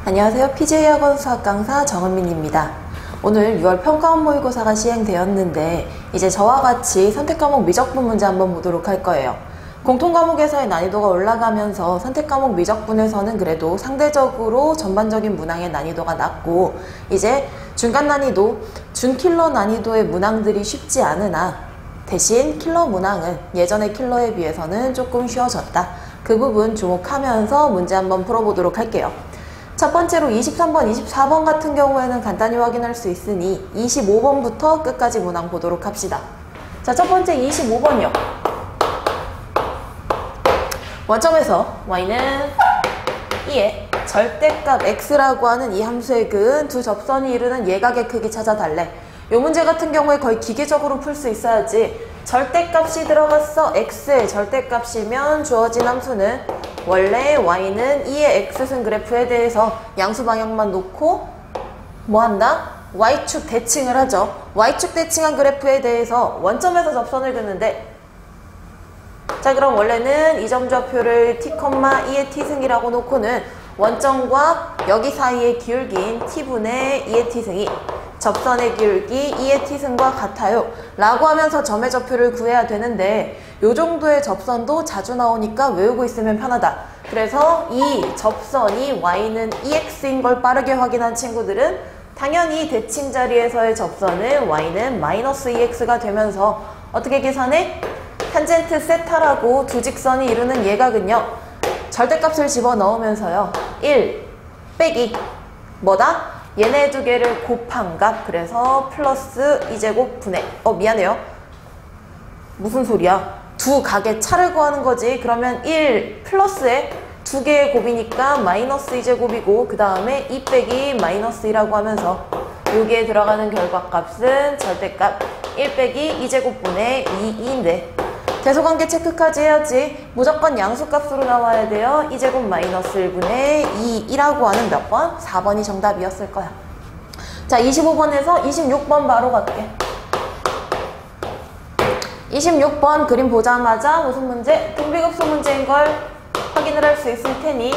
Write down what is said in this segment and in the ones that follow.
안녕하세요. PJ학원 수학 강사 정은민입니다. 오늘 6월 평가원 모의고사가 시행되었는데 이제 저와 같이 선택과목 미적분 문제 한번 보도록 할 거예요. 공통과목에서의 난이도가 올라가면서 선택과목 미적분에서는 그래도 상대적으로 전반적인 문항의 난이도가 낮고 이제 중간 난이도, 준킬러 난이도의 문항들이 쉽지 않으나 대신 킬러 문항은 예전의 킬러에 비해서는 조금 쉬워졌다. 그 부분 주목하면서 문제 한번 풀어보도록 할게요. 첫 번째로 23번, 24번 같은 경우에는 간단히 확인할 수 있으니 25번부터 끝까지 문항 보도록 합시다. 자, 첫 번째 25번이요. 원점에서 y는 2의 절대값 x라고 하는 이 함수의 근 두 접선이 이루는 예각의 크기 찾아달래. 이 문제 같은 경우에 거의 기계적으로 풀 수 있어야지. 절대값이 들어갔어. x의 절대값이면 주어진 함수는 원래 y는 2의 x승 그래프에 대해서 양수 방향만 놓고 뭐 한다? y축 대칭을 하죠. y축 대칭한 그래프에 대해서 원점에서 접선을 긋는데 자, 그럼 원래는 이 점 좌표를 t, 2의 t승이라고 놓고는 원점과 여기 사이의 기울기인 t분의 2의 t승이 접선의 기울기 2의 t승과 같아요 라고 하면서 점의 좌표를 구해야 되는데 요 정도의 접선도 자주 나오니까 외우고 있으면 편하다. 그래서 이 접선이 y는 2x인 걸 빠르게 확인한 친구들은 당연히 대칭 자리에서의 접선은 y는 마이너스 2x가 되면서 어떻게 계산해? 탄젠트 세타라고 두 직선이 이루는 예각은요. 절대값을 집어넣으면서요. 1 빼기 뭐다? 얘네 두 개를 곱한 값. 그래서 플러스 2제곱 분의 미안해요. 무슨 소리야? 두 각의 차를 구하는 거지. 그러면 1 플러스에 두 개의 곱이니까 마이너스 2제곱이고 그 다음에 2 빼기 마이너스 2라고 하면서 여기에 들어가는 결과값은 절대값 1 빼기 2제곱분의 2인데 계속관계 체크까지 해야지. 무조건 양수값으로 나와야 돼요. 2제곱 마이너스 1분의 2라고 하는 몇 번? 4번이 정답이었을 거야. 자, 25번에서 26번 바로 갈게. 26번 그림 보자마자 무슨 문제? 등비급수 문제인 걸 확인을 할 수 있을 테니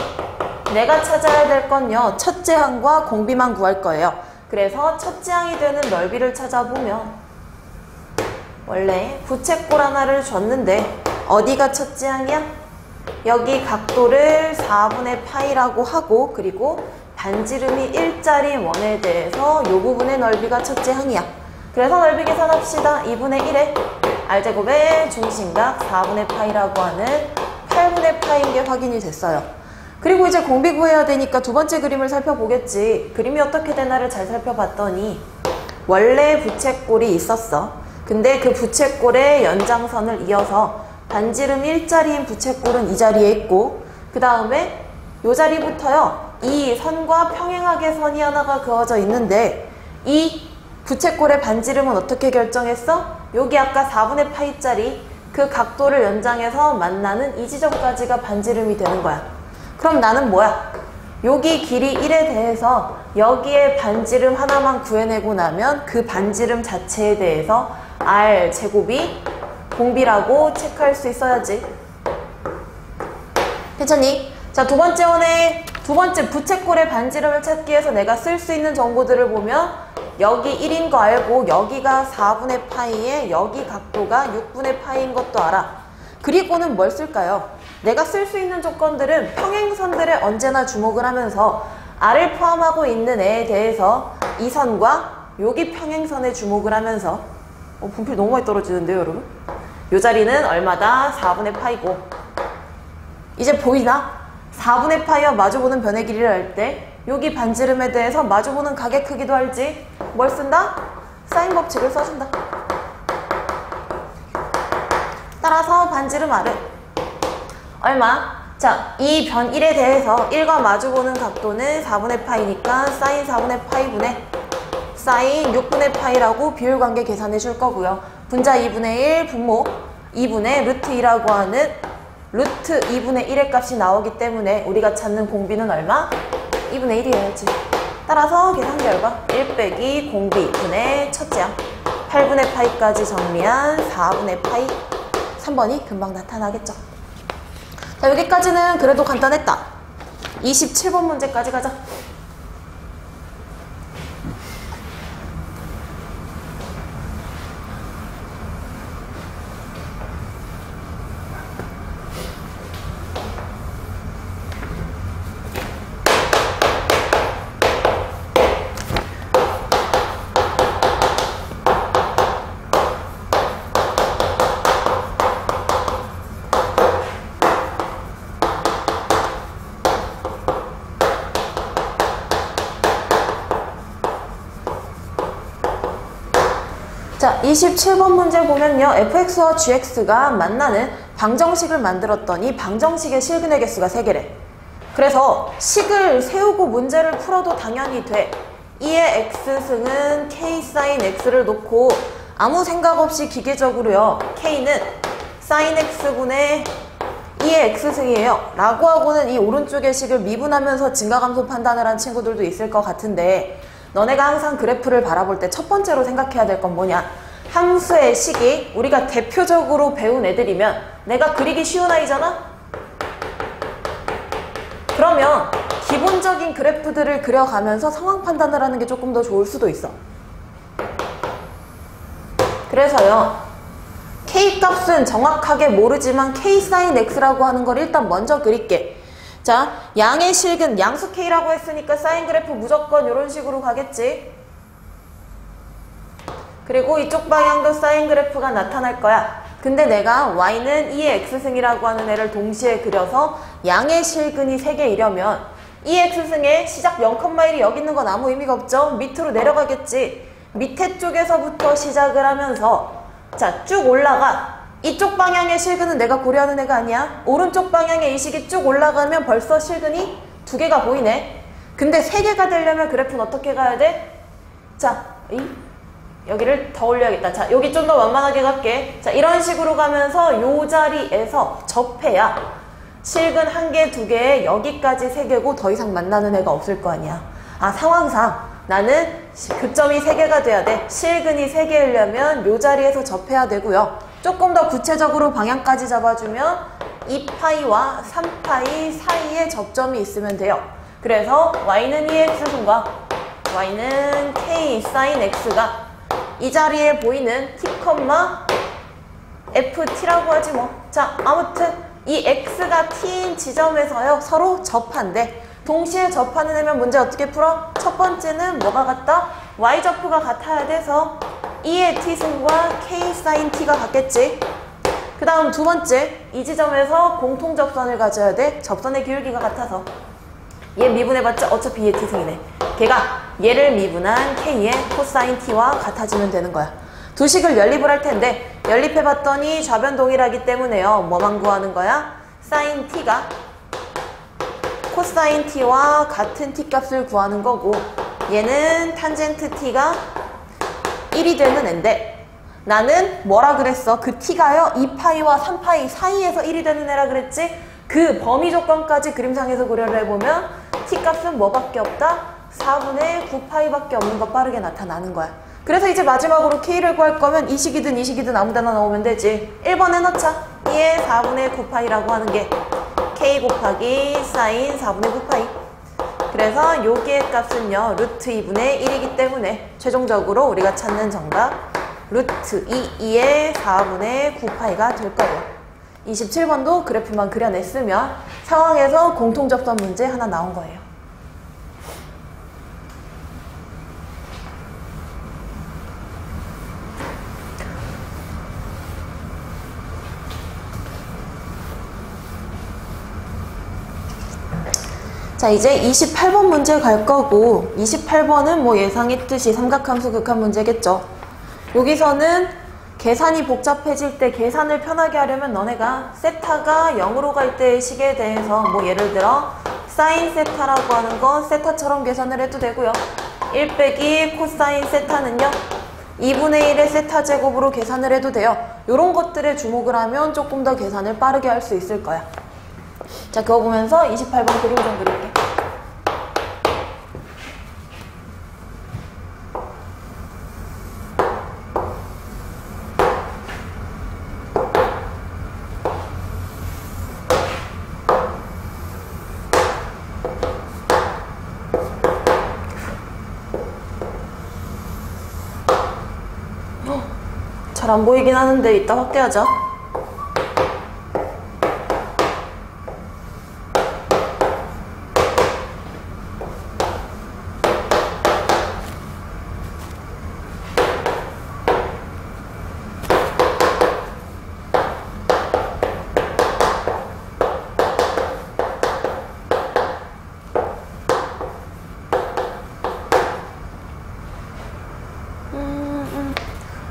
내가 찾아야 될 건요. 첫째 항과 공비만 구할 거예요. 그래서 첫째 항이 되는 넓이를 찾아보면 원래 부채꼴 하나를 줬는데 어디가 첫째 항이야? 여기 각도를 4분의 파이라고 하고 그리고 반지름이 1짜리 원에 대해서 이 부분의 넓이가 첫째 항이야. 그래서 넓이 계산합시다. 2분의 1에 r제곱의 중심각 4분의 파이라고 하는 8분의 파이인 게 확인이 됐어요. 그리고 이제 공비 구해야 되니까 두 번째 그림을 살펴보겠지. 그림이 어떻게 되나를 잘 살펴봤더니 원래 부채꼴이 있었어. 근데 그 부채꼴의 연장선을 이어서 반지름 1자리인 부채꼴은 이 자리에 있고 그 다음에 이 자리부터요. 이 선과 평행하게 선이 하나가 그어져 있는데 이 부채꼴의 반지름은 어떻게 결정했어? 여기 아까 4분의 파이짜리 그 각도를 연장해서 만나는 이 지점까지가 반지름이 되는 거야. 그럼 나는 뭐야? 여기 길이 1에 대해서 여기에 반지름 하나만 구해내고 나면 그 반지름 자체에 대해서 r제곱이 공비라고 체크할 수 있어야지. 괜찮니? 자, 두 번째 원에 두 번째 부채꼴의 반지름을 찾기 위해서 내가 쓸 수 있는 정보들을 보면 여기 1인 거 알고 여기가 4분의 파이에 여기 각도가 6분의 파이인 것도 알아. 그리고는 뭘 쓸까요? 내가 쓸 수 있는 조건들은 평행선들에 언제나 주목을 하면서 r을 포함하고 있는 애에 대해서 이 선과 여기 평행선에 주목을 하면서 분필 너무 많이 떨어지는데요, 여러분? 요 자리는 얼마다? 4분의 파이고 이제 보이나? 4분의 파이와 마주보는 변의 길이를 할 때 여기 반지름에 대해서 마주보는 각의 크기도 알지? 뭘 쓴다? 사인 법칙을 써준다. 따라서 반지름 r은 얼마? 자, 이 변 1에 대해서 1과 마주보는 각도는 4분의 파이니까 사인 4분의 파이분의 사인 6분의 파이라고 비율관계 계산해 줄 거고요. 분자 2분의 1, 분모 2분의 루트 2라고 하는 루트 2분의 1의 값이 나오기 때문에 우리가 찾는 공비는 얼마? 2분의 1이어야지. 따라서 계산 결과 1 빼기 공비 분의 첫째 항 8분의 파이까지 정리한 4분의 파이 3번이 금방 나타나겠죠. 자, 여기까지는 그래도 간단했다. 27번 문제까지 가자. 자, 27번 문제 보면요. fx와 gx가 만나는 방정식을 만들었더니 방정식의 실근의 개수가 3개래. 그래서 식을 세우고 문제를 풀어도 당연히 돼. 2의 x승은 k sin x를 놓고 아무 생각 없이 기계적으로요. k는 sin x분의 2의 x승이에요. 라고 하고는 이 오른쪽의 식을 미분하면서 증가감소 판단을 한 친구들도 있을 것 같은데 너네가 항상 그래프를 바라볼 때 첫 번째로 생각해야 될 건 뭐냐? 함수의 식이 우리가 대표적으로 배운 애들이면 내가 그리기 쉬운 아이잖아? 그러면 기본적인 그래프들을 그려가면서 상황 판단을 하는 게 조금 더 좋을 수도 있어. 그래서요. K값은 정확하게 모르지만 K sin X라고 하는 걸 일단 먼저 그릴게. 자, 양의 실근, 양수 K라고 했으니까 사인 그래프 무조건 이런 식으로 가겠지. 그리고 이쪽 방향도 사인 그래프가 나타날 거야. 근데 내가 Y는 2의 X승이라고 하는 애를 동시에 그려서 양의 실근이 3개이려면 2의 X승의 시작 0,1이 여기 있는 건 아무 의미가 없죠. 밑으로 내려가겠지. 밑에 쪽에서부터 시작을 하면서 자, 쭉 올라가. 이쪽 방향의 실근은 내가 고려하는 애가 아니야. 오른쪽 방향의 이 식이 쭉 올라가면 벌써 실근이 2개가 보이네. 근데 3개가 되려면 그래프는 어떻게 가야 돼? 자, 여기를 더 올려야겠다. 자, 여기 좀 더 완만하게 갈게. 자, 이런 식으로 가면서 요 자리에서 접해야 실근 1개, 2개에 여기까지 3개고 더 이상 만나는 애가 없을 거 아니야. 아, 상황상 나는 교점이 3개가 돼야 돼. 실근이 3개이려면 요 자리에서 접해야 되고요. 조금 더 구체적으로 방향까지 잡아주면 2파이와 3파이 사이에 접점이 있으면 돼요. 그래서 y는 2x승과 y는 k sin x가 이 자리에 보이는 t, ft라고 하지 뭐. 자, 아무튼 이 x가 t인 지점에서요 서로 접한대. 동시에 접하는 애면 문제 어떻게 풀어? 첫 번째는 뭐가 같다? y좌표가 같아야 돼서 2의 t승과 k sin t가 같겠지. 그 다음 두 번째, 이 지점에서 공통접선을 가져야 돼. 접선의 기울기가 같아서. 얘 미분해봤자 어차피 2의 t승이네. 걔가 얘를 미분한 k의 코사인 t와 같아지면 되는 거야. 두 식을 연립을 할 텐데 연립해봤더니 좌변 동일하기 때문에요. 뭐만 구하는 거야? 사인 t가 코사인 t와 같은 t 값을 구하는 거고 얘는 탄젠트 t가 1이 되는 앤데 나는 뭐라 그랬어? 그 t가요 2파이와 3파이 사이에서 1이 되는 애라 그랬지? 그 범위 조건까지 그림상에서 고려를 해보면 t 값은 뭐밖에 없다? 4분의 9파이밖에 없는 거 빠르게 나타나는 거야. 그래서 이제 마지막으로 k를 구할 거면 이 식이든 이 식이든 아무 데나 넣으면 되지. 1번에 넣자. 2의 4분의 9파이라고 하는 게 k 곱하기 사인 4분의 9파이. 그래서 여기의 값은요 루트 2분의 1이기 때문에 최종적으로 우리가 찾는 정답 루트 2의 4분의 9파이가 될 거예요. 27번도 그래프만 그려냈으면 상황에서 공통접선 문제 하나 나온 거예요. 자, 이제 28번 문제 갈 거고 28번은 뭐 예상했듯이 삼각함수 극한 문제겠죠. 여기서는 계산이 복잡해질 때 계산을 편하게 하려면 너네가 세타가 0으로 갈 때의 식에 대해서 뭐 예를 들어 사인 세타라고 하는 거 세타처럼 계산을 해도 되고요. 1 빼기 코사인 세타는요 2분의 1의 세타 제곱으로 계산을 해도 돼요. 이런 것들에 주목을 하면 조금 더 계산을 빠르게 할 수 있을 거야. 자, 그거 보면서 28번 그림 좀 그릴게. 잘 안 보이긴 하는데 이따 확대하자.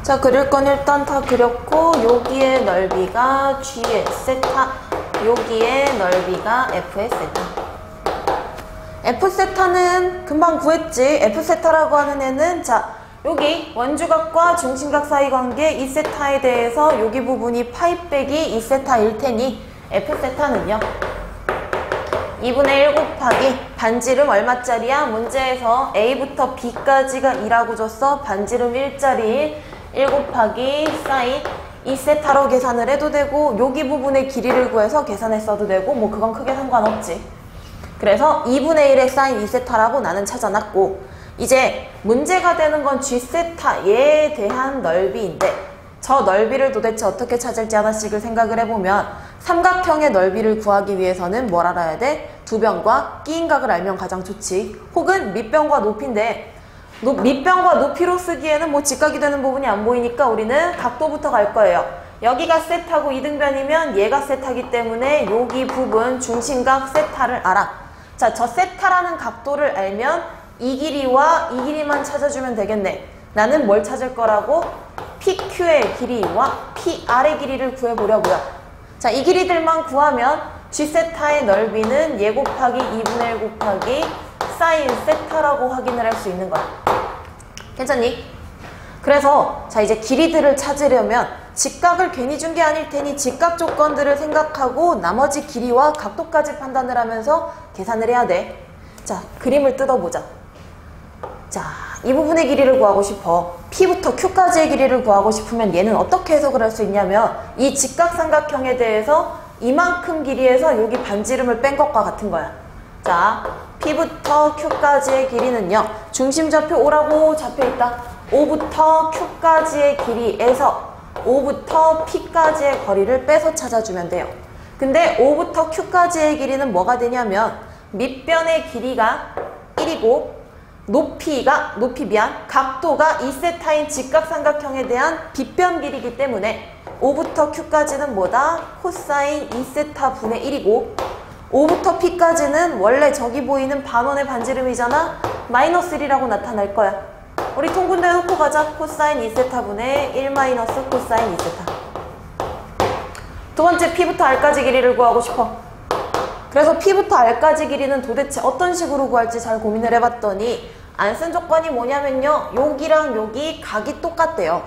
자, 그릴 건 일단 다 그렸고, 여기의 넓이가 G의 세타, 여기의 넓이가 F의 세타. F 세타는 금방 구했지. F 세타라고 하는 애는, 자, 여기 원주각과 중심각 사이 관계 이 세타에 대해서 여기 부분이 파이 빼기 이 세타일 테니 F 세타는요 2분의 1 곱하기 반지름 얼마짜리야? 문제에서 A부터 B까지가 2라고 줬어. 반지름 1짜리 1 곱하기 사인 2세타로 계산을 해도 되고, 여기 부분의 길이를 구해서 계산했어도 되고, 뭐 그건 크게 상관없지. 그래서 2분의 1의 사인 2세타라고 나는 찾아놨고, 이제 문제가 되는 건 G세타에 대한 넓이인데, 저 넓이를 도대체 어떻게 찾을지 하나씩을 생각을 해보면, 삼각형의 넓이를 구하기 위해서는 뭘 알아야 돼? 두변과 끼인각을 알면 가장 좋지. 혹은 밑변과 높이인데, 밑변과 높이로 쓰기에는 뭐 직각이 되는 부분이 안 보이니까 우리는 각도부터 갈 거예요. 여기가 세타고 이등변이면 얘가 세타기 때문에 여기 부분 중심각 세타를 알아. 자, 저 세타라는 각도를 알면 이 길이와 이 길이만 찾아주면 되겠네. 나는 뭘 찾을 거라고? PQ의 길이와 PR의 길이를 구해보려고요. 자, 이 길이들만 구하면 G세타의 넓이는 얘 곱하기 2분의 1 곱하기 사인 세타라고 확인을 할 수 있는 거야. 괜찮니? 그래서 자, 이제 길이들을 찾으려면 직각을 괜히 준 게 아닐 테니 직각 조건들을 생각하고 나머지 길이와 각도까지 판단을 하면서 계산을 해야 돼. 자, 그림을 뜯어보자. 자, 이 부분의 길이를 구하고 싶어. P부터 Q까지의 길이를 구하고 싶으면 얘는 어떻게 해석을 할 수 있냐면, 이 직각삼각형에 대해서 이만큼 길이에서 여기 반지름을 뺀 것과 같은 거야. 자, P부터 Q까지의 길이는요, 중심좌표 O라고 잡혀있다. O부터 Q까지의 길이에서 O부터 P까지의 거리를 빼서 찾아주면 돼요. 근데 O부터 Q까지의 길이는 뭐가 되냐면, 밑변의 길이가 1이고 각도가 2세타인 직각삼각형에 대한 빗변 길이기 때문에 O부터 Q까지는 뭐다? 코사인 2세타 분의 1이고, O부터 P까지는 원래 저기 보이는 반원의 반지름이잖아? 마이너스 1이라고 나타날 거야. 우리 통분대 놓고 가자. 코사인 2세타 분의 1 마이너스 코사인 2세타. 두 번째, P부터 R까지 길이를 구하고 싶어. 그래서 P부터 R까지 길이는 도대체 어떤 식으로 구할지 잘 고민을 해봤더니, 안 쓴 조건이 뭐냐면요, 여기랑 여기 각이 똑같대요.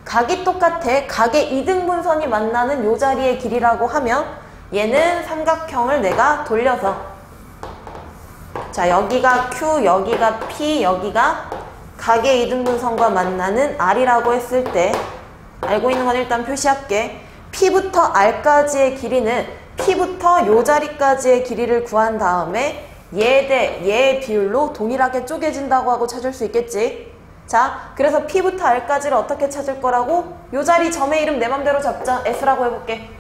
각이 똑같아. 각의 이등분선이 만나는 요 자리의 길이라고 하면 얘는 삼각형을 내가 돌려서, 자, 여기가 Q, 여기가 P, 여기가 각의 이등분선과 만나는 R이라고 했을 때, 알고 있는 건 일단 표시할게. P부터 R까지의 길이는 P부터 요 자리까지의 길이를 구한 다음에 얘 대 얘의 비율로 동일하게 쪼개진다고 하고 찾을 수 있겠지. 자, 그래서 P부터 R까지를 어떻게 찾을 거라고? 요 자리 점의 이름 내 맘대로 잡자. S라고 해볼게.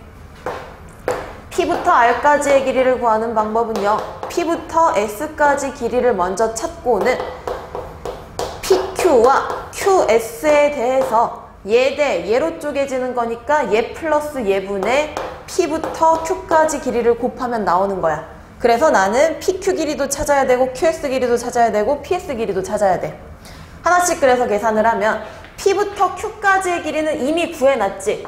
P부터 R까지의 길이를 구하는 방법은요, P부터 S까지 길이를 먼저 찾고는 PQ와 QS에 대해서 얘 대 얘로 쪼개지는 거니까 얘 플러스 얘분의 P부터 Q까지 길이를 곱하면 나오는 거야. 그래서 나는 PQ 길이도 찾아야 되고 QS 길이도 찾아야 되고 PS 길이도 찾아야 돼. 하나씩 그래서 계산을 하면 P부터 Q까지의 길이는 이미 구해놨지.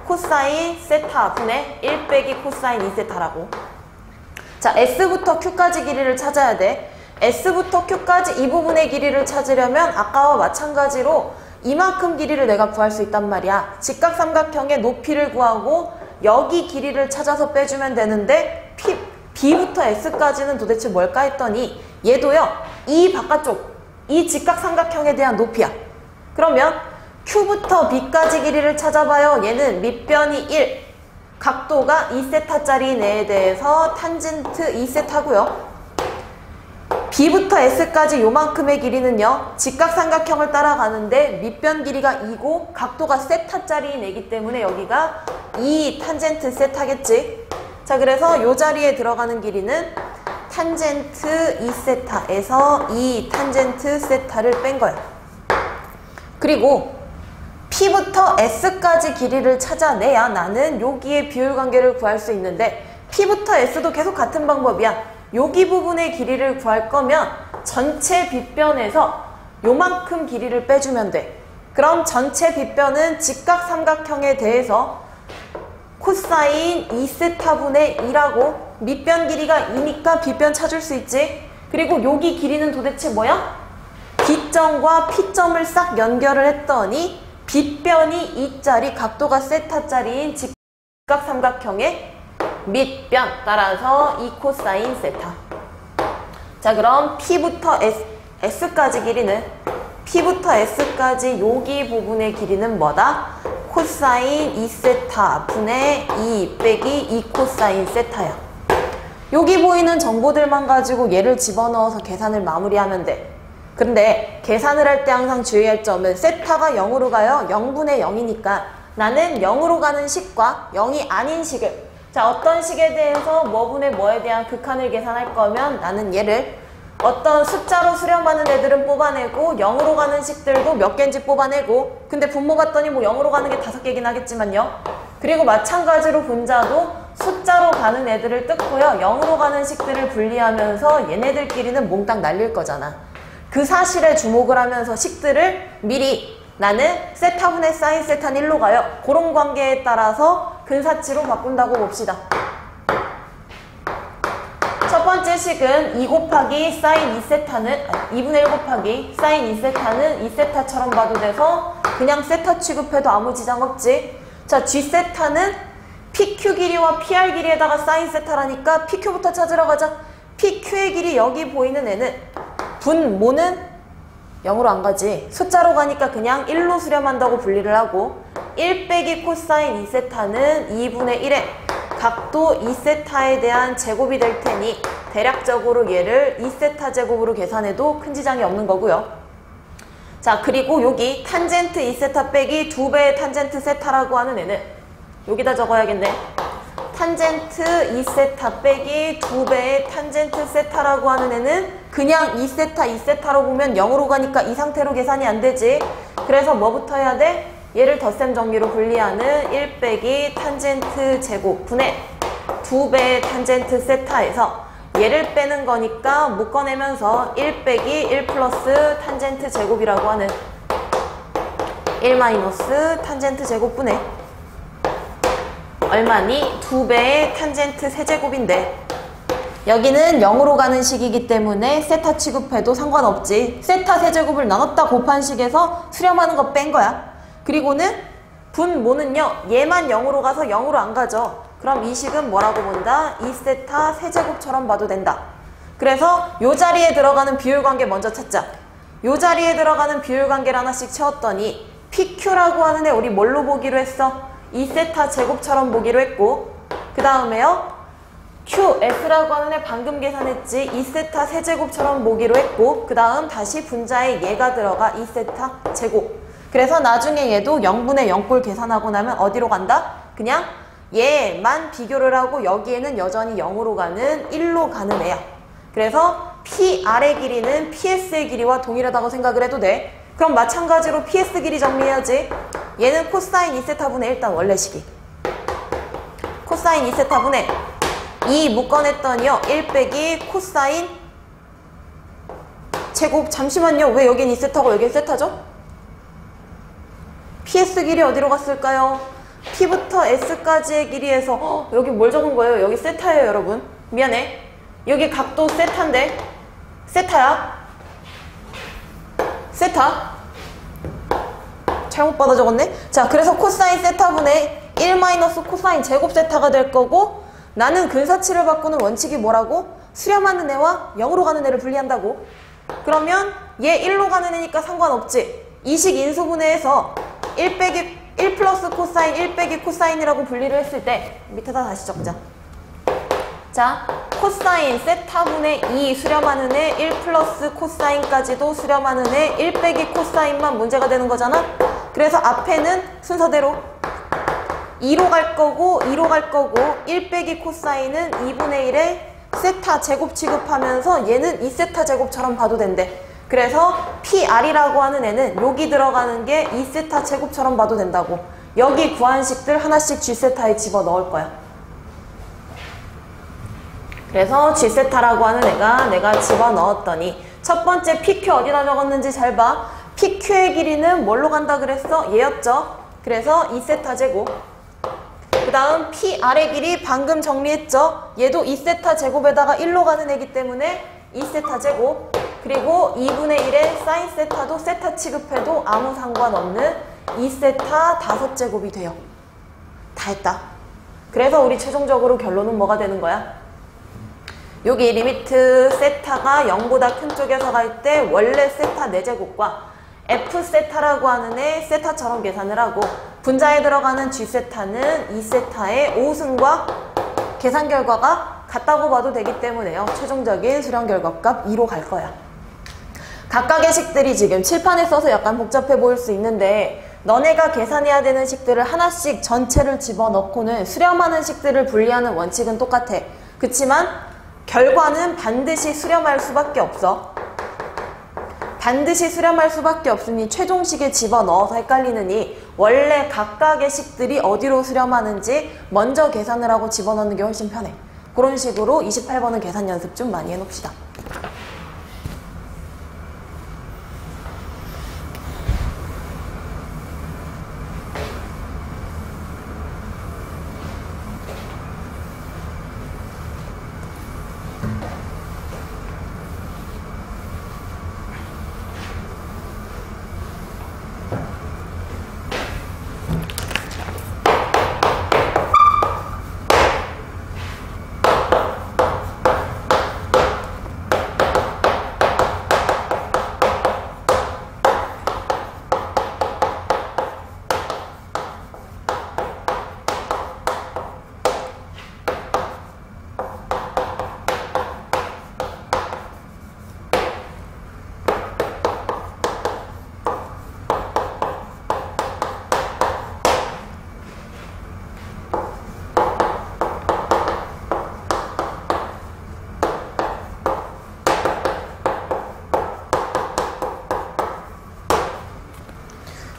코사인 세타 분의 1 빼기 코사인 2세타라고. 자, S부터 Q까지 길이를 찾아야 돼. S부터 Q까지 이 부분의 길이를 찾으려면 아까와 마찬가지로 이만큼 길이를 내가 구할 수 있단 말이야. 직각삼각형의 높이를 구하고 여기 길이를 찾아서 빼주면 되는데, B부터 S까지는 도대체 뭘까 했더니 얘도요, 이 바깥쪽, 이 직각삼각형에 대한 높이야. 그러면 Q부터 B까지 길이를 찾아봐요. 얘는 밑변이 1, 각도가 2세타짜리인 애에 대해서 탄젠트 2세타고요. B부터 S까지 요만큼의 길이는요, 직각삼각형을 따라가는데 밑변 길이가 2고 각도가 세타짜리인 애기 때문에 여기가 2 탄젠트 세타겠지. 자, 그래서 요 자리에 들어가는 길이는 탄젠트 2세타에서 2 탄젠트 세타를 뺀 거야. 그리고 P부터 S까지 길이를 찾아내야 나는 여기에 비율관계를 구할 수 있는데, P부터 S도 계속 같은 방법이야. 여기 부분의 길이를 구할 거면 전체 빗변에서 요만큼 길이를 빼주면 돼. 그럼 전체 빗변은 직각삼각형에 대해서 코사인 2세타분의 2라고 밑변 길이가 2니까 빗변 찾을 수 있지. 그리고 여기 길이는 도대체 뭐야? B점과 P점을 싹 연결을 했더니 빗변이 2짜리 각도가 세타짜리인 직각삼각형의 밑변 따라서 2 코사인 세타. 자 그럼 P부터 S까지 길이는 P부터 S까지 여기 부분의 길이는 뭐다? 코사인 2세타 분의 2 빼기 2 코사인 세타야. 여기 보이는 정보들만 가지고 얘를 집어넣어서 계산을 마무리하면 돼. 근데 계산을 할 때 항상 주의할 점은 세타가 0으로 가요. 0분의 0이니까 나는 0으로 가는 식과 0이 아닌 식을, 자 어떤 식에 대해서 뭐분의 뭐에 대한 극한을 계산할 거면 나는 얘를 어떤 숫자로 수렴하는 애들은 뽑아내고 0으로 가는 식들도 몇 개인지 뽑아내고, 근데 분모 봤더니 뭐 0으로 가는 게 5개긴 하겠지만요. 그리고 마찬가지로 분자도 숫자로 가는 애들을 뜯고요. 0으로 가는 식들을 분리하면서 얘네들끼리는 몽땅 날릴 거잖아. 그 사실에 주목을 하면서 식들을 미리 나는 세타분의 사인 세타는 1로 가요. 그런 관계에 따라서 근사치로 바꾼다고 봅시다. 첫 번째 식은 2 곱하기 사인 2세타는 2분의 1 곱하기 사인 2세타는 2세타처럼 봐도 돼서 그냥 세타 취급해도 아무 지장 없지. 자 G세타는 PQ 길이와 PR 길이에다가 사인 세타라니까 PQ부터 찾으러 가자. PQ의 길이 여기 보이는 애는 분모는 0으로 안 가지. 숫자로 가니까 그냥 1로 수렴한다고 분리를 하고 1 빼기 코사인 2세타는 2분의 1에 각도 2세타에 대한 제곱이 될 테니 대략적으로 얘를 2세타 제곱으로 계산해도 큰 지장이 없는 거고요. 자 그리고 여기 탄젠트 2세타 빼기 2배의 탄젠트 세타라고 하는 애는 여기다 적어야겠네. 탄젠트 2세타 빼기 2배의 탄젠트 세타라고 하는 애는 그냥 2세타 2세타로 보면 0으로 가니까 이 상태로 계산이 안 되지. 그래서 뭐부터 해야 돼? 얘를 덧셈 정리로 분리하는 1 빼기 탄젠트 제곱 분의 2배의 탄젠트 세타에서 얘를 빼는 거니까 묶어내면서 1 빼기 1 플러스 탄젠트 제곱이라고 하는 1 마이너스 탄젠트 제곱분의 얼마니? 2배의 탄젠트 세제곱인데 여기는 0으로 가는 식이기 때문에 세타 취급해도 상관없지. 세타 세제곱을 나눴다 곱한 식에서 수렴하는 거 뺀 거야. 그리고는 분모는요 얘만 0으로 가서 0으로 안 가죠. 그럼 이 식은 뭐라고 본다? 2세타 세제곱처럼 봐도 된다. 그래서 요 자리에 들어가는 비율관계 먼저 찾자. 요 자리에 들어가는 비율관계를 하나씩 채웠더니 PQ라고 하는 애 우리 뭘로 보기로 했어? 2세타 제곱처럼 보기로 했고, 그 다음에요 QS라고 하는 애 방금 계산했지. 2세타 세제곱처럼 보기로 했고, 그 다음 다시 분자에 얘가 들어가 2세타 제곱. 그래서 나중에 얘도 0분의 0꼴 계산하고 나면 어디로 간다? 그냥 얘만 비교를 하고 여기에는 여전히 0으로 가는 1로 가는 애야. 그래서 PR의 길이는 PS의 길이와 동일하다고 생각을 해도 돼. 그럼 마찬가지로 PS 길이 정리해야지. 얘는 코사인 2세타분의 일단 원래식이 코사인 2세타분의 2 묶어냈더니요 1 빼기 코사인 제곱. 잠시만요, 왜 여긴 2세타고 여긴 세타죠? PS 길이 어디로 갔을까요? P부터 S까지의 길이에서 여기 뭘 적은 거예요? 여기 세타예요 여러분. 미안해, 여기 각도 세타인데 세타야. 세타 잘못 받아 적었네. 자 그래서 코사인 세타분의 1 마이너스 코사인 제곱 세타가 될 거고, 나는 근사치를 바꾸는 원칙이 뭐라고? 수렴하는 애와 0으로 가는 애를 분리한다고. 그러면 얘 1로 가는 애니까 상관없지. 이 식 인수분해에서 1 빼기 1 플러스 코사인 1 빼기 코사인이라고 분리를 했을 때 밑에다 다시 적자. 자 코사인 세타분의 2 수렴하는 애 1 플러스 코사인까지도 수렴하는 애 1 빼기 코사인만 문제가 되는 거잖아. 그래서 앞에는 순서대로 2로 갈 거고 2로 갈 거고 1 빼기 코사인은 2분의 1에 세타 제곱 취급하면서 얘는 2세타 제곱처럼 봐도 된대. 그래서 PR이라고 하는 애는 여기 들어가는 게 2세타 제곱처럼 봐도 된다고. 여기 구한 식들 하나씩 G세타에 집어넣을 거야. 그래서 G세타라고 하는 애가 내가 집어넣었더니 첫 번째 PQ 어디다 적었는지 잘 봐. PQ의 길이는 뭘로 간다 그랬어? 얘였죠? 그래서 2세타 제곱. 그 다음 PR의 길이 방금 정리했죠? 얘도 2세타 제곱에다가 1로 가는 애기 때문에 2세타 제곱. 그리고 2분의 1의 사인 세타도 세타 취급해도 아무 상관없는 2세타 5제곱이 돼요. 다 했다. 그래서 우리 최종적으로 결론은 뭐가 되는 거야? 여기 리미트 세타가 0보다 큰 쪽에서 갈 때 원래 세타 4제곱과 F세타라고 하는 애 세타처럼 계산을 하고 분자에 들어가는 G세타는 2세타의 5승과 계산 결과가 같다고 봐도 되기 때문에요. 최종적인 수렴 결과값 2로 갈 거야. 각각의 식들이 지금 칠판에 써서 약간 복잡해 보일 수 있는데 너네가 계산해야 되는 식들을 하나씩 전체를 집어넣고는 수렴하는 식들을 분리하는 원칙은 똑같아. 그치만 결과는 반드시 수렴할 수밖에 없어. 반드시 수렴할 수밖에 없으니 최종식에 집어넣어서 헷갈리느니 원래 각각의 식들이 어디로 수렴하는지 먼저 계산을 하고 집어넣는 게 훨씬 편해. 그런 식으로 28번은 계산 연습 좀 많이 해놓읍시다.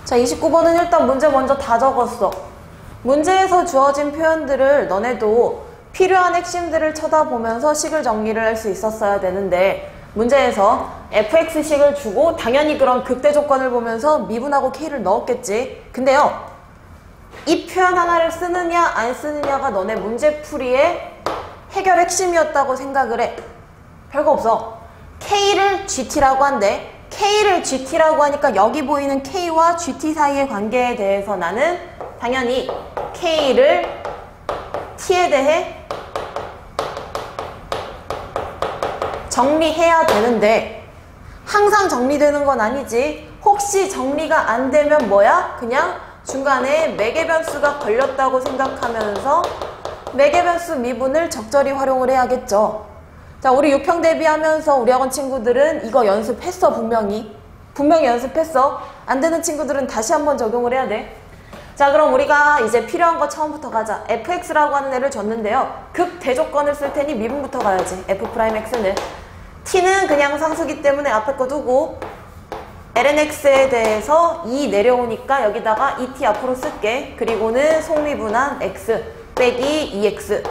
자, 29번은 일단 문제 먼저 다 적었어. 문제에서 주어진 표현들을 너네도 필요한 핵심들을 쳐다보면서 식을 정리를 할 수 있었어야 되는데 문제에서 fx식을 주고 당연히 그런 극대 조건을 보면서 미분하고 k를 넣었겠지. 근데요, 이 표현 하나를 쓰느냐 안 쓰느냐가 너네 문제풀이의 해결 핵심이었다고 생각을 해. 별거 없어. k를 gt라고 한대. K를 GT라고 하니까 여기 보이는 K와 GT 사이의 관계에 대해서 나는 당연히 K를 T에 대해 정리해야 되는데 항상 정리되는 건 아니지. 혹시 정리가 안 되면 뭐야? 그냥 중간에 매개변수가 걸렸다고 생각하면서 매개변수 미분을 적절히 활용을 해야겠죠. 자, 우리 6평 대비하면서 우리 학원 친구들은 이거 연습했어. 분명히 연습했어. 안 되는 친구들은 다시 한번 적용을 해야 돼. 자, 그럼 우리가 이제 필요한 거 처음부터 가자. fx라고 하는 애를 줬는데요, 극대조건을 쓸 테니 미분부터 가야지. f'x는 t는 그냥 상수기 때문에 앞에 거 두고 lnx에 대해서 2 내려오니까 여기다가 2t 앞으로 쓸게. 그리고는 속미분한 x 빼기 2x,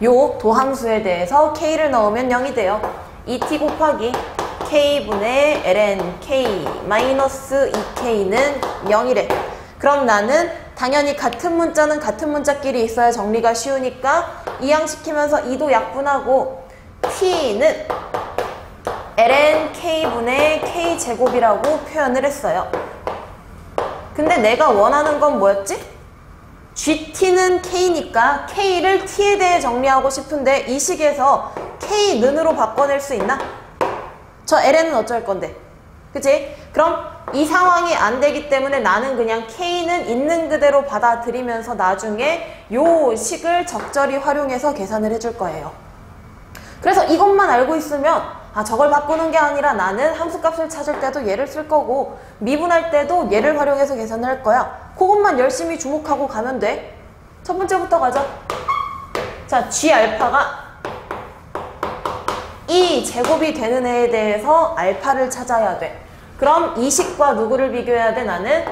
요 도함수에 대해서 k를 넣으면 0이 돼요. 2t 곱하기 k분의 ln k 마이너스 2k는 0이래. 그럼 나는 당연히 같은 문자는 같은 문자끼리 있어야 정리가 쉬우니까 이항시키면서 2도 약분하고 t는 ln k분의 k제곱이라고 표현을 했어요. 근데 내가 원하는 건 뭐였지? GT는 K니까 K를 T에 대해 정리하고 싶은데 이 식에서 K는으로 바꿔낼 수 있나? 저 LN은 어쩔 건데, 그치? 그럼 이 상황이 안 되기 때문에 나는 그냥 K는 있는 그대로 받아들이면서 나중에 요 식을 적절히 활용해서 계산을 해줄 거예요. 그래서 이것만 알고 있으면 저걸 바꾸는 게 아니라 나는 함수값을 찾을 때도 얘를 쓸 거고 미분할 때도 얘를 활용해서 계산을 할 거야. 그것만 열심히 주목하고 가면 돼. 첫 번째부터 가자. 자, G알파가 이 제곱이 되는 애에 대해서 알파를 찾아야 돼. 그럼 이 식과 누구를 비교해야 돼? 나는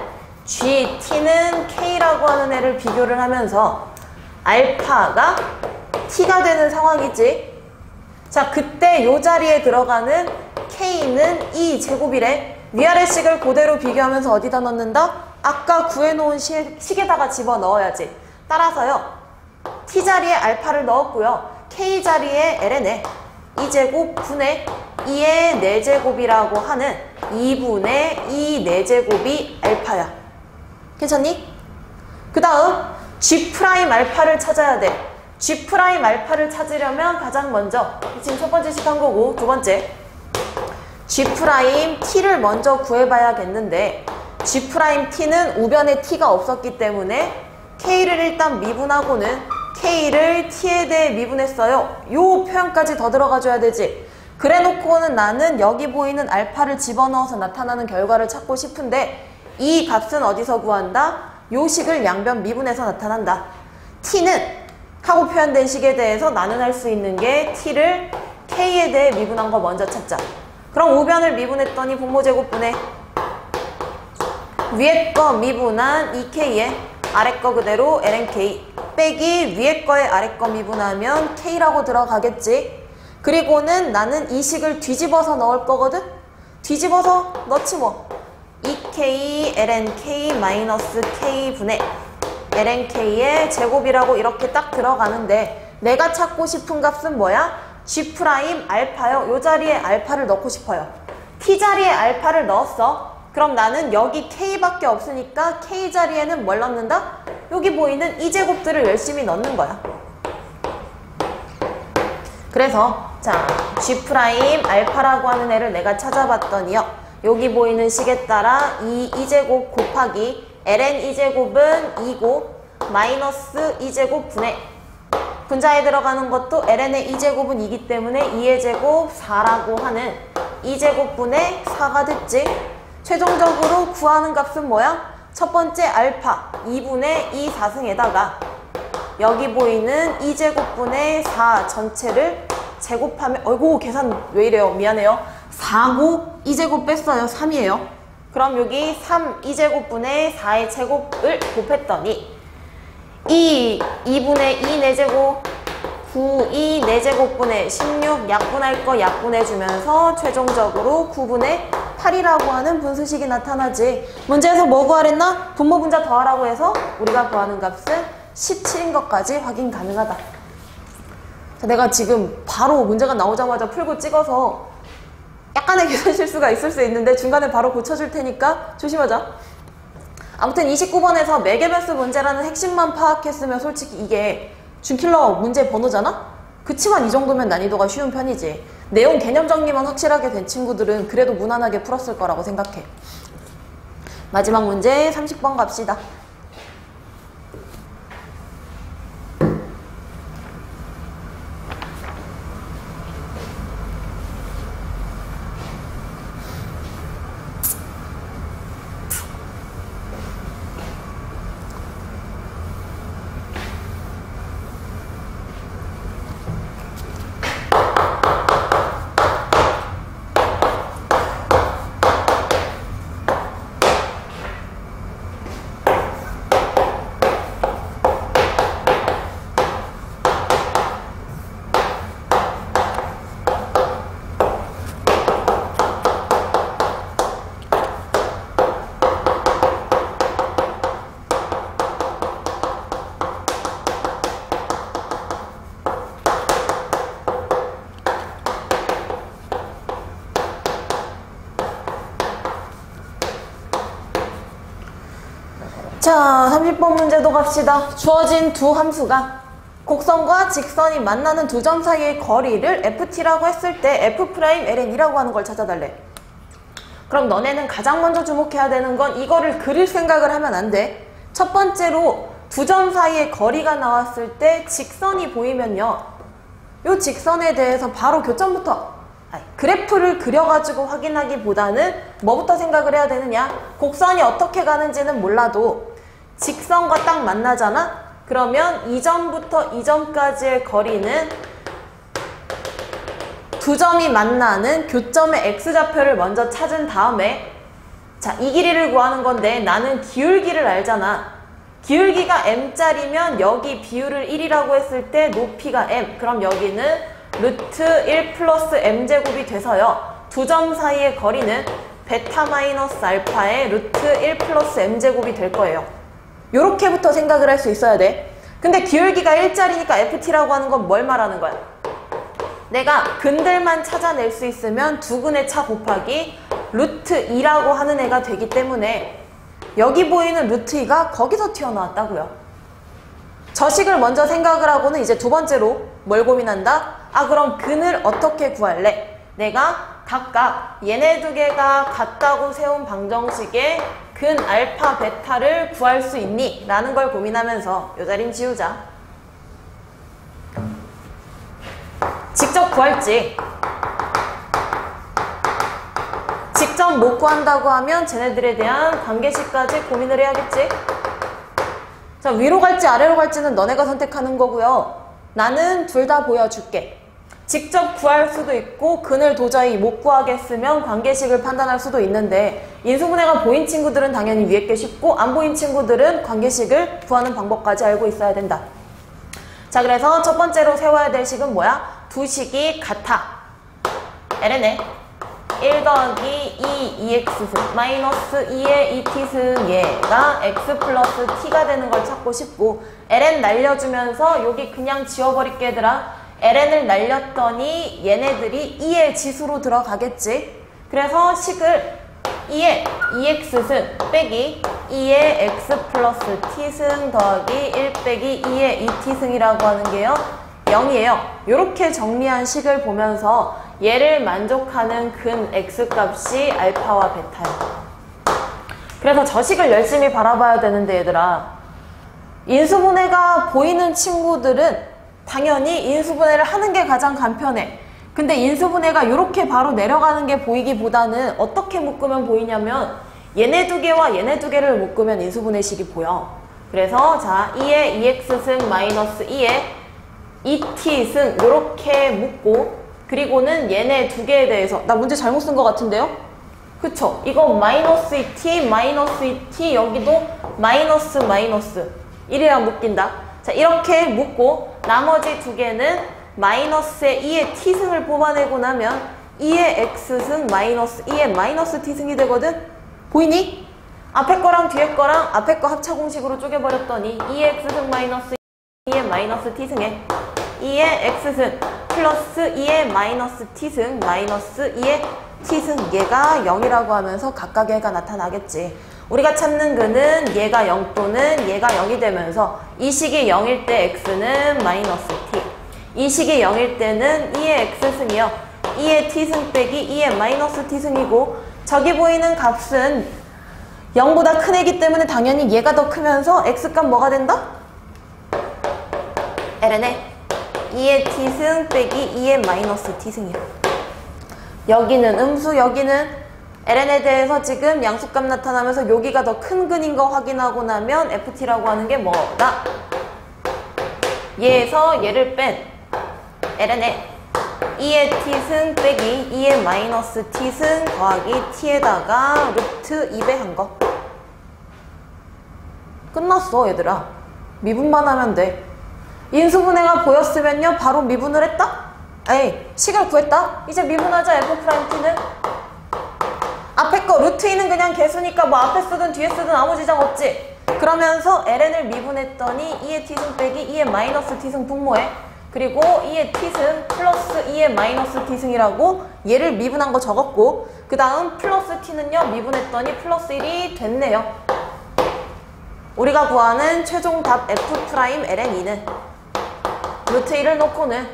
GT는 K라고 하는 애를 비교를 하면서 알파가 T가 되는 상황이지. 자, 그때 요 자리에 들어가는 K는 이 제곱이래. 위아래식을 그대로 비교하면서 어디다 넣는다? 아까 구해놓은 식에다가 집어넣어야지. 따라서요. t자리에 알파를 넣었고요. k자리에 ln에 2제곱 분의 2의 4제곱이라고 하는 2분의 2 4제곱이 알파야. 괜찮니? 그 다음 G' 알파를 찾아야 돼. G' 알파를 찾으려면 가장 먼저 지금 첫 번째 식 한 거고 두 번째 G' T를 먼저 구해봐야겠는데 G' T는 우변에 T가 없었기 때문에 K를 일단 미분하고는 K를 T에 대해 미분했어요. 요 표현까지 더 들어가줘야 되지. 그래 놓고는 나는 여기 보이는 알파를 집어넣어서 나타나는 결과를 찾고 싶은데 이 값은 어디서 구한다? 요 식을 양변 미분해서 나타난다. T는 하고 표현된 식에 대해서 나는 할 수 있는 게 T를 K에 대해 미분한 거 먼저 찾자. 그럼 우변을 미분했더니 분모제곱분의 위에 거 미분한 2K에 아래 거 그대로 lnK 빼기 위에 거에 아래 거 미분하면 K라고 들어가겠지. 그리고는 나는 이 식을 뒤집어서 넣을 거거든? 뒤집어서 넣지 뭐. 2K lnK 마이너스 K분의 lnk의 제곱이라고 이렇게 딱 들어가는데 내가 찾고 싶은 값은 뭐야? G' 알파요. 요 자리에 알파를 넣고 싶어요. T자리에 알파를 넣었어. 그럼 나는 여기 K밖에 없으니까 K 자리에는 뭘 넣는다? 여기 보이는 이 제곱들을 열심히 넣는 거야. 그래서 자 G' 알파라고 하는 애를 내가 찾아봤더니요. 여기 보이는 식에 따라 이 2제곱 곱하기 ln 2제곱은 2고 마이너스 2제곱 분의 분자에 들어가는 것도 ln의 2제곱은 2기 때문에 2의 제곱 4라고 하는 2제곱분의 4가 됐지. 최종적으로 구하는 값은 뭐야? 첫 번째 알파 2분의 2 4승에다가 여기 보이는 2제곱분의 4 전체를 제곱하면 어이구 계산 왜 이래요? 미안해요. 4고 2제곱 뺐어요. 3이에요. 그럼 여기 3 2제곱분의 4의 제곱을 곱했더니 2분의 2 4제곱 9 2 4제곱분의 16 약분할 거 약분해주면서 최종적으로 9분의 8이라고 하는 분수식이 나타나지. 문제에서 뭐 구하랬나? 분모 분자 더하라고 해서 우리가 구하는 값은 17인 것까지 확인 가능하다. 자, 내가 지금 바로 문제가 나오자마자 풀고 찍어서 약간의 계산 실수가 있을 수 있는데 중간에 바로 고쳐줄 테니까 조심하자. 아무튼 29번에서 매개변수 문제라는 핵심만 파악했으면 솔직히 이게 준킬러 문제 번호잖아? 그치만 이 정도면 난이도가 쉬운 편이지. 내용 개념 정리만 확실하게 된 친구들은 그래도 무난하게 풀었을 거라고 생각해. 마지막 문제 30번 갑시다. 자, 30번 문제도 갑시다. 주어진 두 함수가 곡선과 직선이 만나는 두 점 사이의 거리를 FT라고 했을 때 F'LN이라고 하는 걸 찾아달래. 그럼 너네는 가장 먼저 주목해야 되는 건 이거를 그릴 생각을 하면 안 돼. 첫 번째로 두 점 사이의 거리가 나왔을 때 직선이 보이면요. 요 직선에 대해서 바로 교점부터 그래프를 그려가지고 확인하기보다는 뭐부터 생각을 해야 되느냐? 곡선이 어떻게 가는지는 몰라도 직선과 딱 만나잖아? 그러면 이 점부터 이 점까지의 거리는 두 점이 만나는 교점의 x좌표를 먼저 찾은 다음에 자, 이 길이를 구하는 건데 나는 기울기를 알잖아. 기울기가 m짜리면 여기 비율을 1이라고 했을 때 높이가 m. 그럼 여기는 루트 1 플러스 m제곱이 돼서요. 두 점 사이의 거리는 베타 마이너스 알파의 루트 1 플러스 m제곱이 될 거예요. 요렇게부터 생각을 할 수 있어야 돼. 근데 기울기가 일자리니까 ft라고 하는 건 뭘 말하는 거야? 내가 근들만 찾아낼 수 있으면 두근의 차 곱하기 루트 2라고 하는 애가 되기 때문에 여기 보이는 루트 2가 거기서 튀어나왔다고요. 저식을 먼저 생각을 하고는 이제 두 번째로 뭘 고민한다? 아, 그럼 근을 어떻게 구할래? 내가 각각 얘네 두 개가 같다고 세운 방정식에 근 알파 베타를 구할 수 있니? 라는 걸 고민하면서 요 자리는 지우자. 직접 구할지 직접 못 구한다고 하면 쟤네들에 대한 관계식까지 고민을 해야겠지. 자, 위로 갈지 아래로 갈지는 너네가 선택하는 거고요. 나는 둘 다 보여줄게. 직접 구할 수도 있고 근을 도저히 못 구하겠으면 관계식을 판단할 수도 있는데 인수분해가 보인 친구들은 당연히 위에 게 쉽고 안 보인 친구들은 관계식을 구하는 방법까지 알고 있어야 된다. 자, 그래서 첫 번째로 세워야 될 식은 뭐야? 두 식이 같아. ln에 1 더하기 2x승 마이너스 2의 2t승 얘가 x 플러스 t가 되는 걸 찾고 싶고 ln 날려주면서 여기 그냥 지워버릴게 얘들아. ln을 날렸더니 얘네들이 2의 지수로 들어가겠지. 그래서 식을 2의 2x승 빼기 2의 x 플러스 t승 더하기 1 빼기 2의 2t승이라고 하는 게요 0이에요. 이렇게 정리한 식을 보면서 얘를 만족하는 근 x값이 알파와 베타예요. 그래서 저 식을 열심히 바라봐야 되는데 얘들아, 인수분해가 보이는 친구들은 당연히 인수분해를 하는 게 가장 간편해. 근데 인수분해가 이렇게 바로 내려가는 게 보이기보다는 어떻게 묶으면 보이냐면 얘네 두 개와 얘네 두 개를 묶으면 인수분해식이 보여. 그래서 자 2의 2x승 마이너스 2의 2t승 이렇게 묶고 그리고는 얘네 두 개에 대해서 나 문제 잘못 쓴 것 같은데요? 그쵸? 이거 마이너스 2t 마이너스 2t 여기도 마이너스 마이너스 1이랑 묶인다. 자 이렇게 묶고 나머지 두 개는 마이너스의 2의 t승을 뽑아내고 나면 2의 x승 마이너스 2의 마이너스 t승이 되거든? 보이니? 앞에 거랑 뒤에 거랑 앞에 거 합차 공식으로 쪼개버렸더니 2의 x승 마이너스 2의 마이너스 t승에 2의 x승 플러스 2의 마이너스 t승 마이너스 2의 t승 얘가 0이라고 하면서 각각의 애가 나타나겠지. 우리가 찾는 근은 얘가 0 또는 얘가 0이 되면서 이 식이 0일 때 x는 마이너스 t 이 식이 0일 때는 2의 x승이요 2의 t승 빼기 2의 마이너스 t승이고 저기 보이는 값은 0보다 큰 애기 때문에 당연히 얘가 더 크면서 x값 뭐가 된다? ln에 2의 t승 빼기 2의 마이너스 t승이야. 여기는 음수, 여기는 ln에 대해서 지금 양수값 나타나면서 여기가 더 큰 근인 거 확인하고 나면 ft라고 하는 게 뭐다? 얘에서 얘를 뺀 ln에 2의 t승 빼기 2의 마이너스 t승 더하기 t에다가 루트 2배 한 거. 끝났어 얘들아. 미분만 하면 돼. 인수분해가 보였으면요 바로 미분을 했다? 에이 식을 구했다? 이제 미분하자 f't는 앞에 거 루트 2는 그냥 개수니까 뭐 앞에 쓰든 뒤에 쓰든 아무 지장 없지. 그러면서 ln을 미분했더니 2의 t승 빼기 2의 마이너스 t승 분모해. 그리고 2의 t승 플러스 2의 마이너스 t승이라고 얘를 미분한 거 적었고 그 다음 플러스 t는요 미분했더니 플러스 1이 됐네요. 우리가 구하는 최종 답 f'ln2는 루트 1을 놓고는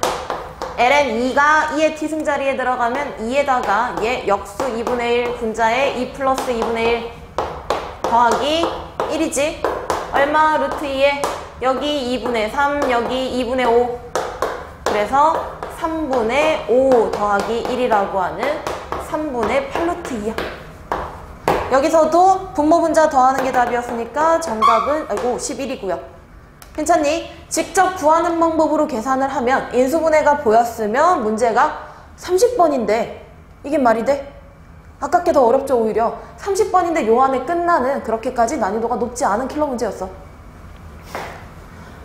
ln2가 2의 t승 자리에 들어가면 2에다가 얘 역수 2분의 1 분자에 2 플러스 2분의 1 더하기 1이지. 얼마? 루트 2에 여기 2분의 3 여기 2분의 5 그래서 3분의 5 더하기 1이라고 하는 3분의 8루트 2야. 여기서도 분모 분자 더하는 게 답이었으니까 정답은 11이고요. 괜찮니? 직접 구하는 방법으로 계산을 하면 인수분해가 보였으면 문제가 30번인데 이게 말이 돼? 아깝게 더 어렵죠 오히려. 30번인데 요 안에 끝나는 그렇게까지 난이도가 높지 않은 킬러 문제였어.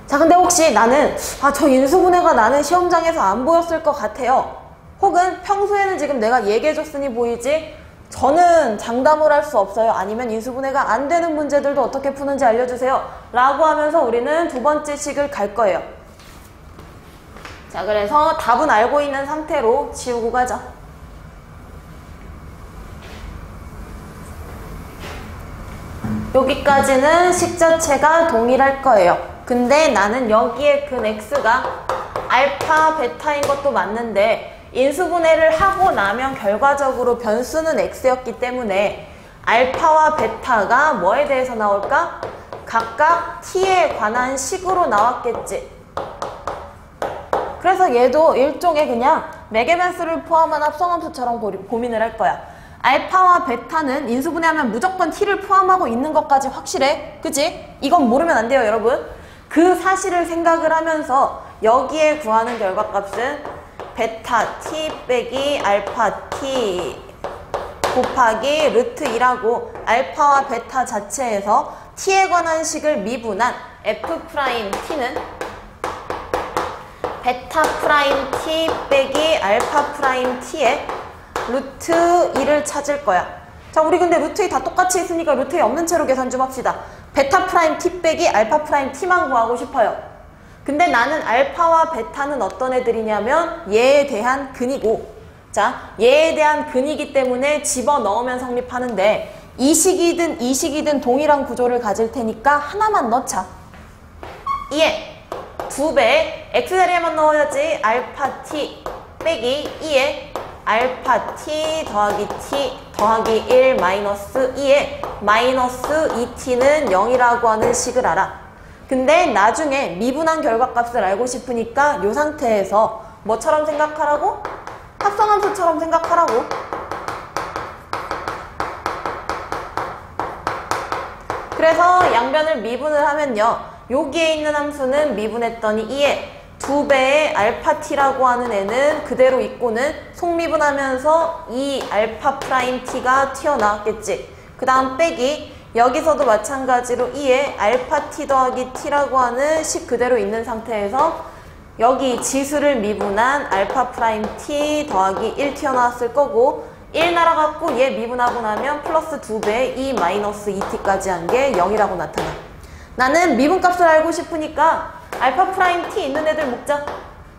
자 근데 혹시 나는 저 인수분해가 나는 시험장에서 안 보였을 것 같아요. 혹은 평소에는 지금 내가 얘기해줬으니 보이지 저는 장담을 할 수 없어요. 아니면 인수분해가 안 되는 문제들도 어떻게 푸는지 알려주세요. 라고 하면서 우리는 두 번째 식을 갈 거예요. 자, 그래서 답은 알고 있는 상태로 지우고 가자. 여기까지는 식 자체가 동일할 거예요. 근데 나는 여기에 근 x가 알파, 베타인 것도 맞는데 인수분해를 하고 나면 결과적으로 변수는 x였기 때문에 알파와 베타가 뭐에 대해서 나올까? 각각 t에 관한 식으로 나왔겠지. 그래서 얘도 일종의 그냥 매개변수를 포함한 합성함수처럼 고민을 할 거야. 알파와 베타는 인수분해하면 무조건 t를 포함하고 있는 것까지 확실해. 그치? 이건 모르면 안 돼요, 여러분. 그 사실을 생각을 하면서 여기에 구하는 결과값은 베타 t 빼기 알파 t 곱하기 루트 2라고 알파와 베타 자체에서 t에 관한 식을 미분한 f 프라임 t는 베타 프라임 t 빼기 알파 프라임 t에 루트 2를 찾을 거야. 자, 우리 근데 루트 2 다 똑같이 했으니까 루트 2 없는 채로 계산 좀 합시다. 베타 프라임 t 빼기 알파 프라임 t만 구하고 싶어요. 근데 나는 알파와 베타는 어떤 애들이냐면 얘에 대한 근이고, 자, 얘에 대한 근이기 때문에 집어넣으면 성립하는데 이 식이든 이 식이든 동일한 구조를 가질 테니까 하나만 넣자. 2에 2배 x자리에만 넣어야지. 알파 t 빼기 2에 알파 t 더하기 t 더하기 1 마이너스 2에 마이너스 2t는 0이라고 하는 식을 알아. 근데 나중에 미분한 결과값을 알고 싶으니까 이 상태에서 뭐처럼 생각하라고? 합성함수처럼 생각하라고. 그래서 양변을 미분을 하면요, 여기에 있는 함수는 미분했더니 2에 2배의 알파 t라고 하는 애는 그대로 있고는 속미분하면서 이 알파 프라임 t가 튀어나왔겠지. 그 다음 빼기 여기서도 마찬가지로 2에 알파 t 더하기 t라고 하는 식 그대로 있는 상태에서 여기 지수를 미분한 알파 프라임 t 더하기 1 튀어나왔을 거고 1 날아갔고 얘 미분하고 나면 플러스 2배 2 마이너스 2t까지 한 게 0이라고 나타나. 나는 미분값을 알고 싶으니까 알파 프라임 t 있는 애들 묶자.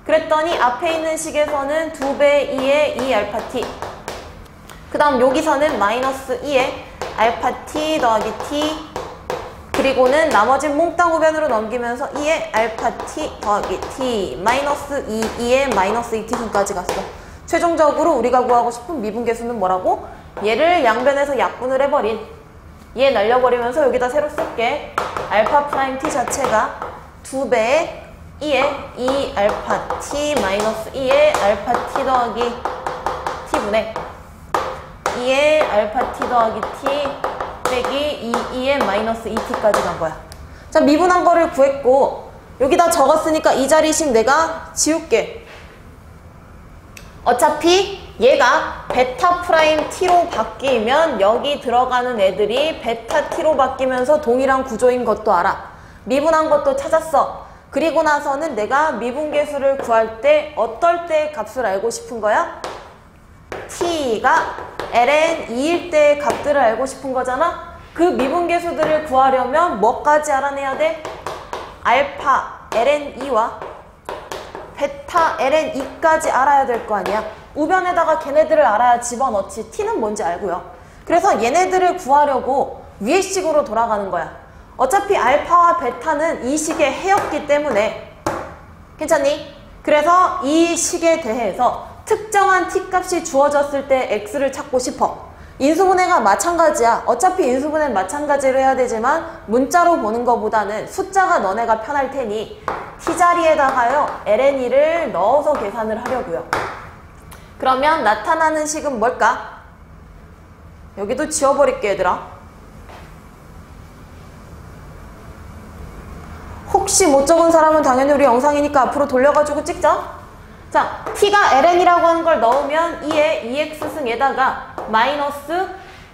그랬더니 앞에 있는 식에서는 2배 2에 2 알파 t, 그 다음 여기서는 마이너스 2에 알파 t 더하기 t, 그리고는 나머지 몽땅 우변으로 넘기면서 2에 알파 t 더하기 t 마이너스 2에 마이너스 2t승까지 갔어. 최종적으로 우리가 구하고 싶은 미분계수는 뭐라고? 얘를 양변에서 약분을 해버린, 얘 날려버리면서 여기다 새로 쓸게. 알파 프라임 t 자체가 2배에 2에 2 알파 t 마이너스 2에 알파 t 더하기 t분의 2에 알파 t 더하기 t 빼기 2에 마이너스 2t까지 간 거야. 자, 미분한 거를 구했고 여기다 적었으니까 이 자리씩 내가 지울게. 어차피 얘가 베타 프라임 t로 바뀌면 여기 들어가는 애들이 베타 t로 바뀌면서 동일한 구조인 것도 알아. 미분한 것도 찾았어. 그리고 나서는 내가 미분계수를 구할 때 어떨 때 값을 알고 싶은 거야? t가 ln 2일 때의 값들을 알고 싶은 거잖아? 그 미분계수들을 구하려면 뭐까지 알아내야 돼? 알파 ln 2와 베타 ln 2까지 알아야 될 거 아니야? 우변에다가 걔네들을 알아야 집어넣지. t는 뭔지 알고요. 그래서 얘네들을 구하려고 위의 식으로 돌아가는 거야. 어차피 알파와 베타는 이 식의 해였기 때문에 괜찮니? 그래서 이 식에 대해서 특정한 t값이 주어졌을 때 x를 찾고 싶어. 인수분해가 마찬가지야. 어차피 인수분해는 마찬가지로 해야 되지만 문자로 보는 것보다는 숫자가 너네가 편할 테니 t자리에다가요 ln2를 넣어서 계산을 하려고요. 그러면 나타나는 식은 뭘까? 여기도 지워버릴게 얘들아. 혹시 못 적은 사람은 당연히 우리 영상이니까 앞으로 돌려가지고 찍자. 자, t가 ln이라고 하는 걸 넣으면 2의 2x승에다가 마이너스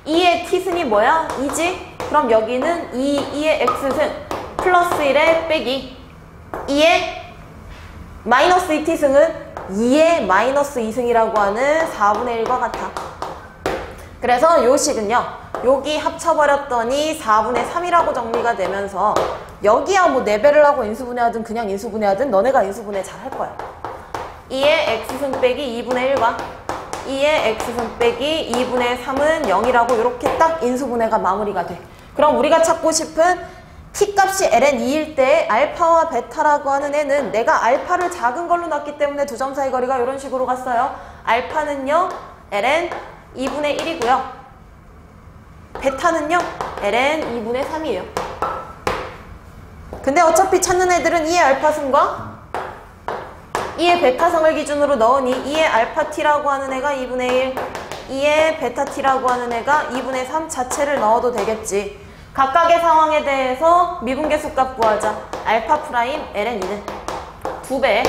2의 t승이 뭐야? 2지? 그럼 여기는 2의 x승 플러스 1의 빼기 2의 마이너스 2t승은 2의 마이너스 2승이라고 하는 4분의 1과 같아. 그래서 요 식은요, 여기 합쳐버렸더니 4분의 3이라고 정리가 되면서 여기야 뭐 4배를 하고 인수분해하든 그냥 인수분해하든 너네가 인수분해 잘 할 거야. 2의 x승 빼기 2분의 1과 2의 x승 빼기 2분의 3은 0이라고 이렇게 딱 인수분해가 마무리가 돼. 그럼 우리가 찾고 싶은 t값이 ln2일 때 알파와 베타라고 하는 애는 내가 알파를 작은 걸로 놨기 때문에 두 점 사이 거리가 이런 식으로 갔어요. 알파는요 ln 2분의 1이고요. 베타는요 ln 2분의 3이에요. 근데 어차피 찾는 애들은 2의 알파승과 2의 베타성을 기준으로 넣으니 2의 알파 t라고 하는 애가 2분의 1, 2의 베타 t라고 하는 애가 2분의 3 자체를 넣어도 되겠지. 각각의 상황에 대해서 미분계수값 구하자. 알파 프라임 ln2는 2배.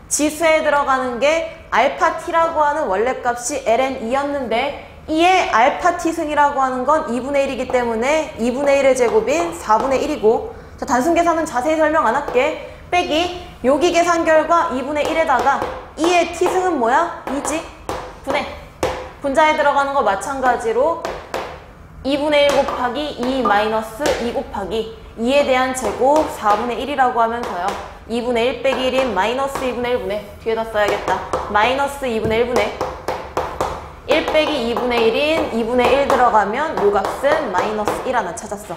지수에 들어가는 게 알파 t라고 하는 원래 값이 ln2였는데 2의 알파 t승이라고 하는 건 2분의 1이기 때문에 2분의 1의 제곱인 4분의 1이고, 자, 단순 계산은 자세히 설명 안 할게. 빼기 여기 계산 결과 2분의 1에다가 2의 t승은 뭐야? 2지? 분해. 분자에 들어가는 거 마찬가지로 2분의 1 곱하기 2 마이너스 2 곱하기 2에 대한 제곱 4분의 1이라고 하면서요. 2분의 1 빼기 1인 마이너스 2분의 1분의, 뒤에다 써야겠다. 마이너스 2분의 1분의 1 빼기 2분의 1인 2분의 1 들어가면 요 값은 마이너스 1 하나 찾았어.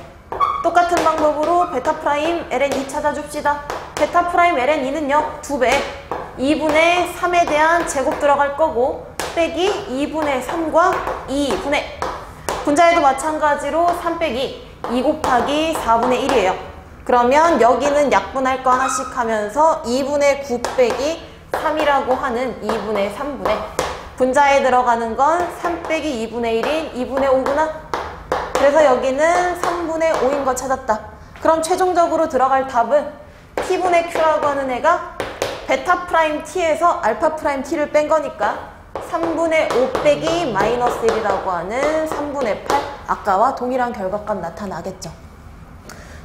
똑같은 방법으로 베타 프라임 ln2 찾아줍시다. 베타 프라임 ln2는요 2배. 2분의 3에 대한 제곱 들어갈 거고 빼기 2분의 3과 2분의, 분자에도 마찬가지로 3 빼기 2 곱하기 4분의 1이에요. 그러면 여기는 약분할 거 하나씩 하면서 2분의 9 빼기 3이라고 하는 2분의 3분의, 분자에 들어가는 건 3 빼기 2분의 1인 2분의 5구나. 그래서 여기는 3분의 5인 거 찾았다. 그럼 최종적으로 들어갈 답은 t분의 q라고 하는 애가 베타 프라임 t에서 알파 프라임 t를 뺀 거니까 3분의 5 빼기 마이너스 1이라고 하는 3분의 8. 아까와 동일한 결과값 나타나겠죠.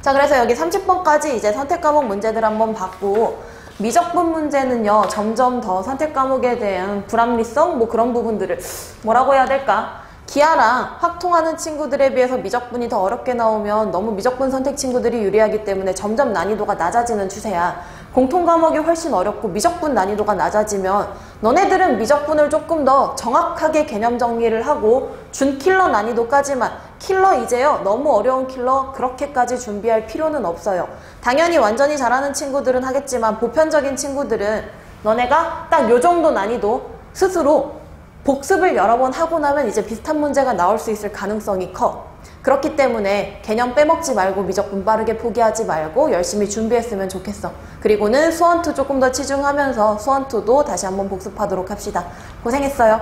자, 그래서 여기 30번까지 이제 선택 과목 문제들 한번 봤고, 미적분 문제는요 점점 더 선택 과목에 대한 불합리성 뭐 그런 부분들을 뭐라고 해야 될까, 기하랑 확통하는 친구들에 비해서 미적분이 더 어렵게 나오면 너무 미적분 선택 친구들이 유리하기 때문에 점점 난이도가 낮아지는 추세야. 공통 과목이 훨씬 어렵고 미적분 난이도가 낮아지면 너네들은 미적분을 조금 더 정확하게 개념 정리를 하고 준킬러 난이도까지만, 킬러 이제요 너무 어려운 킬러 그렇게까지 준비할 필요는 없어요. 당연히 완전히 잘하는 친구들은 하겠지만 보편적인 친구들은 너네가 딱 요 정도 난이도 스스로 복습을 여러 번 하고 나면 이제 비슷한 문제가 나올 수 있을 가능성이 커. 그렇기 때문에 개념 빼먹지 말고 미적분 빠르게 포기하지 말고 열심히 준비했으면 좋겠어. 그리고는 수원2 조금 더 치중하면서 수원2도 다시 한번 복습하도록 합시다. 고생했어요.